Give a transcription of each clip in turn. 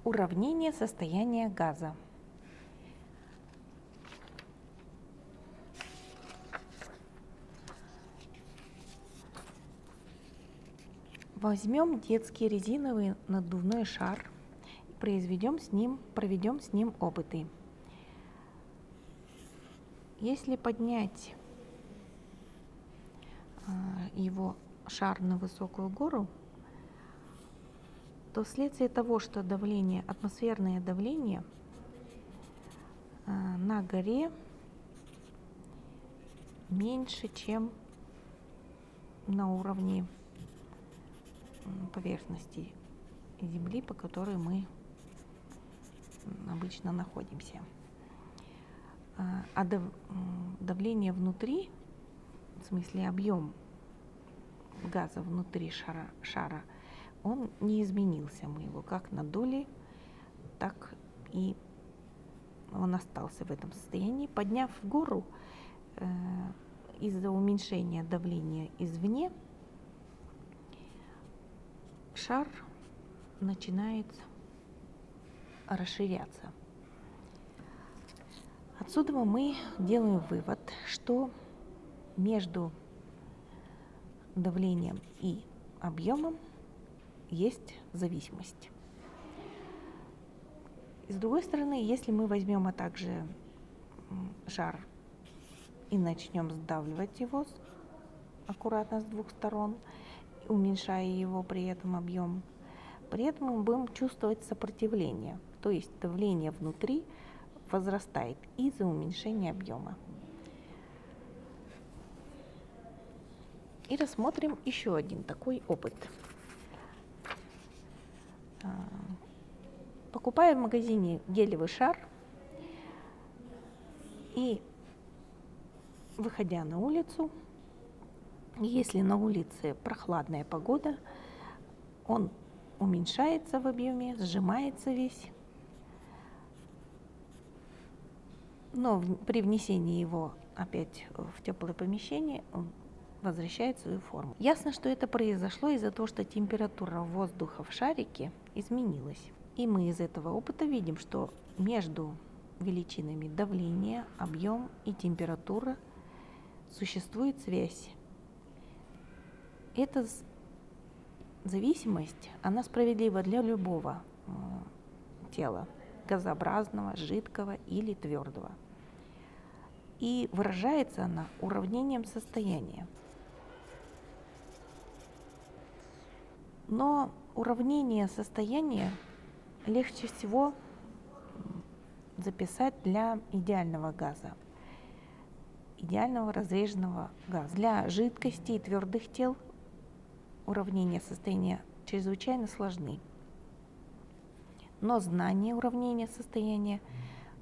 Уравнение состояния газа. Возьмем детский резиновый надувной шар и проведем с ним опыты. Если поднять его шар на высокую гору, то вследствие того, что атмосферное давление на горе меньше, чем на уровне поверхности Земли, по которой мы обычно находимся. А давление внутри, в смысле объем газа внутри шара, он не изменился. Мы его как надули, так и он остался в этом состоянии. Подняв в гору, из-за уменьшения давления извне, шар начинает расширяться. Отсюда мы делаем вывод, что между давлением и объемом есть зависимость. И с другой стороны, если мы возьмем также шар и начнем сдавливать его аккуратно с двух сторон, уменьшая его при этом объем, при этом мы будем чувствовать сопротивление, то есть давление внутри возрастает из-за уменьшения объема. И рассмотрим еще один такой опыт. Покупая в магазине гелевый шар и, выходя на улицу, если на улице прохладная погода, он уменьшается в объеме, сжимается весь, но при внесении его опять в теплое помещение он возвращает свою форму. Ясно, что это произошло из-за того, что температура воздуха в шарике изменилась. И мы из этого опыта видим, что между величинами давления, объем и температура существует связь. Эта зависимость, она справедлива для любого тела, газообразного, жидкого или твердого. И выражается она уравнением состояния. Но уравнение состояния легче всего записать для идеального газа, идеального разреженного газа. Для жидкостей и твердых тел уравнения состояния чрезвычайно сложны. Но знание уравнения состояния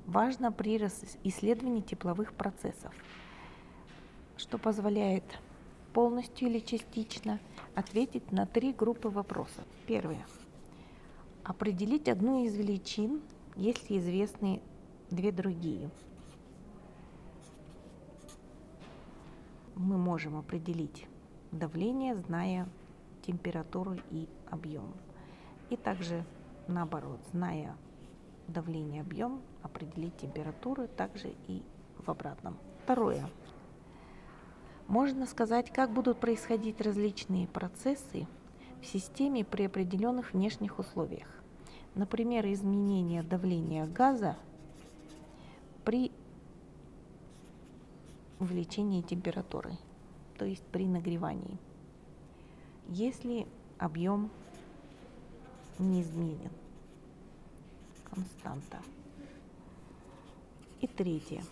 важно при исследовании тепловых процессов, что позволяет полностью или частично ответить на 3 группы вопросов. Первое. Определить одну из величин, если известны 2 другие. Мы можем определить давление, зная температуру и объем. И также наоборот, зная давление, объем, определить температуру, также и в обратном. Второе. Можно сказать, как будут происходить различные процессы в системе при определенных внешних условиях. Например, изменение давления газа при увеличении температуры, то есть при нагревании, если объем неизменен, константа. И третье.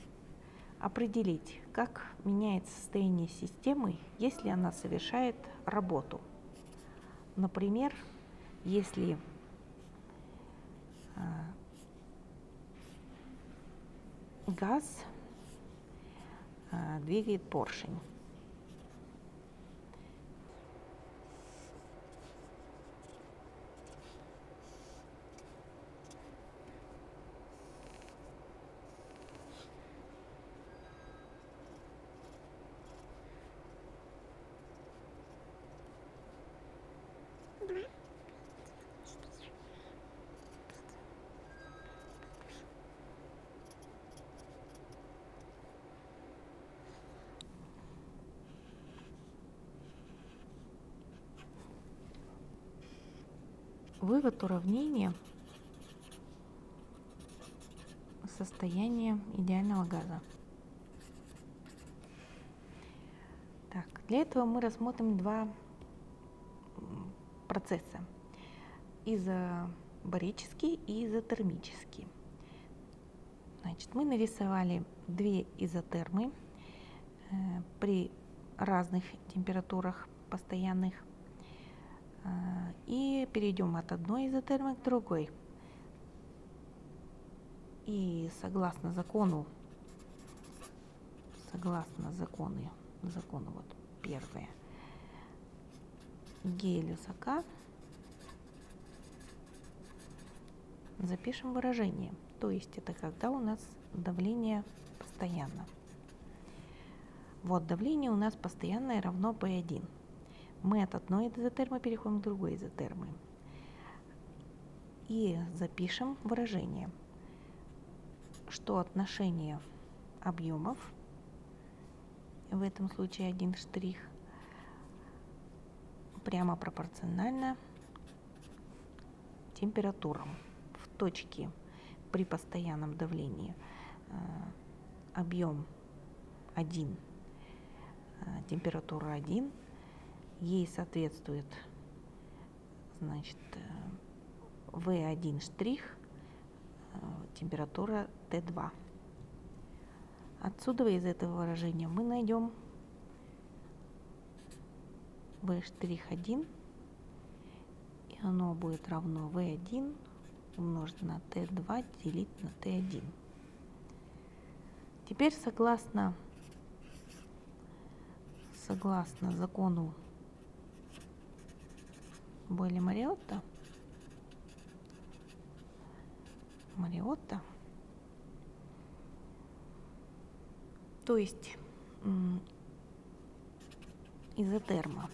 Определить, как меняется состояние системы, если она совершает работу. Например, если газ двигает поршень. вывод уравнения состояния идеального газа. Так, для этого мы рассмотрим два процесса: изобарический и изотермический. Значит, мы нарисовали две изотермы при разных температурах постоянных и перейдем от одной изотермы к другой. И согласно закону вот первое, Гелиуса К, запишем выражение. То есть это когда у нас давление постоянно. Вот давление у нас постоянное равно P1. Мы от одной изотермы переходим к другой изотермы. И запишем выражение, что отношение объемов, в этом случае один штрих, прямо пропорционально температурам. В точке при постоянном давлении объем 1, температура 1, ей соответствует, значит, V1 штрих, температура T2. Отсюда из этого выражения мы найдем V'1, и оно будет равно V1 умножить на T2 делить на T1. Теперь согласно закону Бойля-Мариотта, то есть изотерма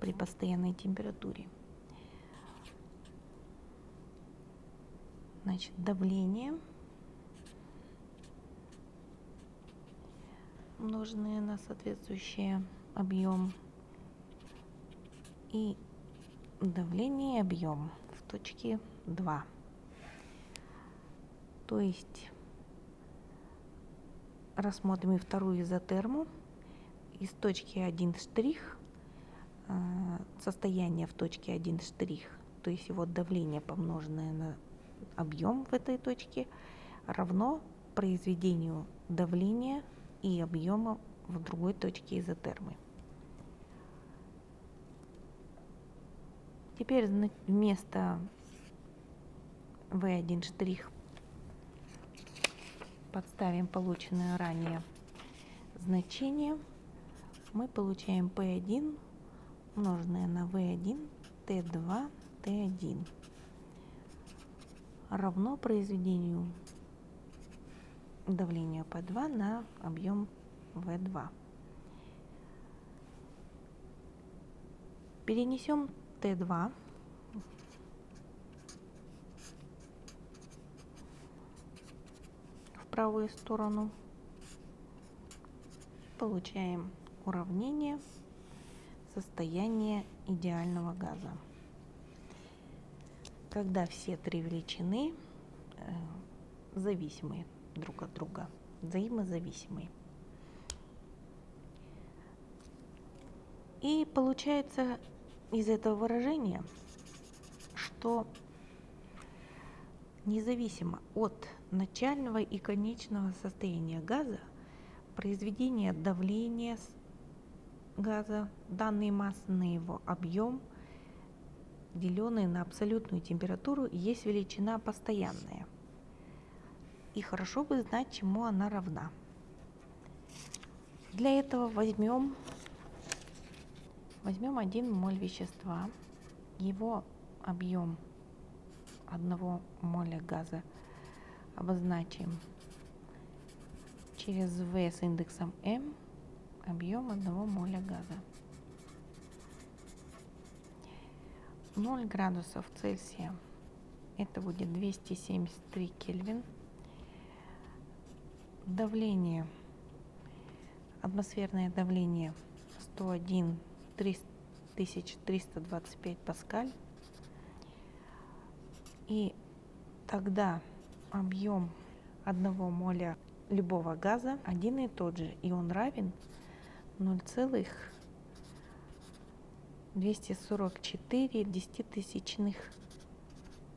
при постоянной температуре, значит, давление умноженное на соответствующий объем, и давление и объем в точке 2. То есть рассмотрим и вторую изотерму. Из точки 1 штрих, состояние в точке 1 штрих, то есть его давление, помноженное на объем в этой точке, равно произведению давления и объема в другой точке изотермы. Теперь вместо V1 штрих подставим полученное ранее значение. Мы получаем P1 умноженное на V1 T2 T1 равно произведению давления P2 на объем V2. Перенесем T2 в правую сторону. Получаем уравнение состояния идеального газа, когда все три величины зависимые друг от друга, взаимозависимые. И получается из этого выражения, что независимо от начального и конечного состояния газа, произведение давления газа данной массы на его объем, деленный на абсолютную температуру, есть величина постоянная. И хорошо бы знать, чему она равна. Для этого возьмем 1 моль вещества, его объем 1 моля газа обозначим через V с индексом m, объем 1 моля газа. 0 градусов Цельсия, это будет 273 Кельвин. Давление, атмосферное давление 101 325 паскаль. И тогда объем 1 моля любого газа один и тот же, и он равен 0,244 десятитысячных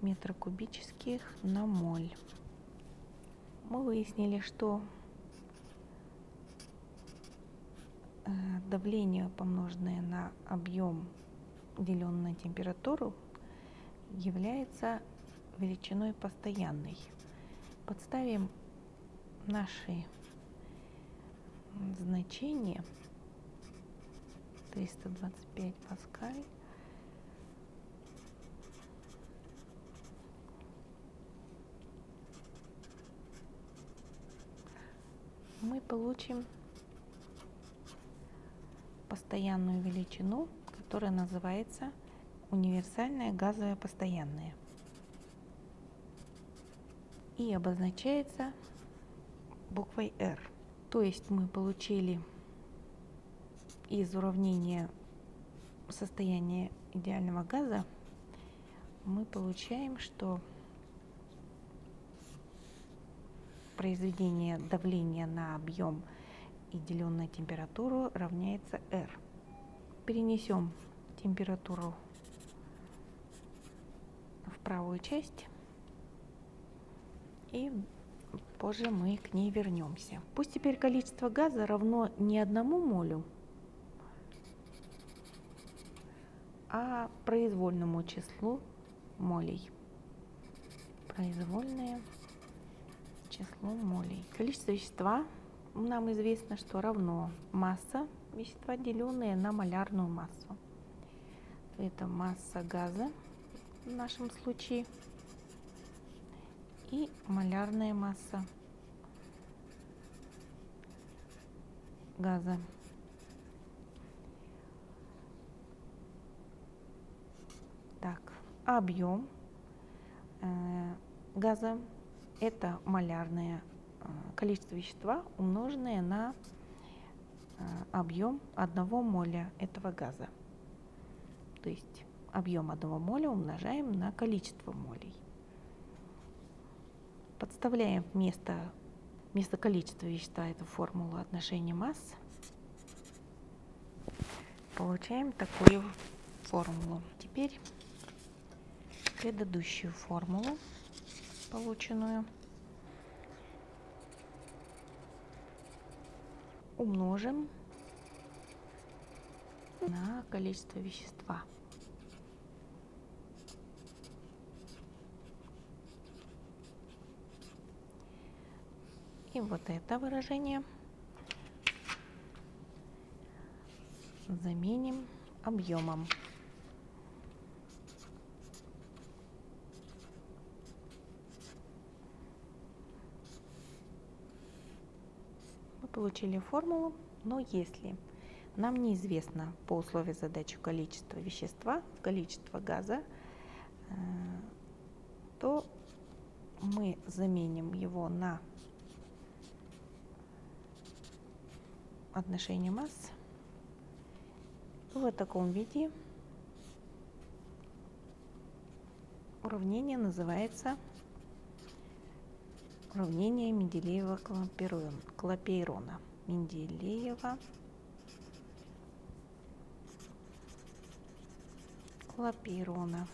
метра кубических на моль. Мы выяснили, что давление, помноженное на объем, деленное на температуру, является величиной постоянной. Подставим наши значения. 325 паскаль. Мы получим постоянную величину, которая называется универсальная газовая постоянная и обозначается буквой R. То есть мы получили из уравнения состояния идеального газа, мы получаем, что произведение давления на объем и деленное на температуру равняется R. Перенесем температуру в правую часть, и позже мы к ней вернемся. Пусть теперь количество газа равно не 1 молю, а произвольному числу молей. Произвольное число молей. Количество вещества нам известно, что равно масса вещества, деленная на малярную массу. Это масса газа в нашем случае и малярная масса газа. Так, объем газа — это малярное количество вещества, умноженное на объем 1 моля этого газа. То есть объем 1 моля умножаем на количество молей. Подставляем вместо количества вещества эту формулу отношения масс. Получаем такую формулу. Теперь предыдущую формулу, полученную, умножим на количество вещества. И вот это выражение заменим объемом. Мы получили формулу, но если нам неизвестно по условию задачи количество вещества, количество газа, то мы заменим его на отношение масс. В таком виде уравнение называется уравнение Менделеева-Клапейрона. Менделеева-Клапейрона.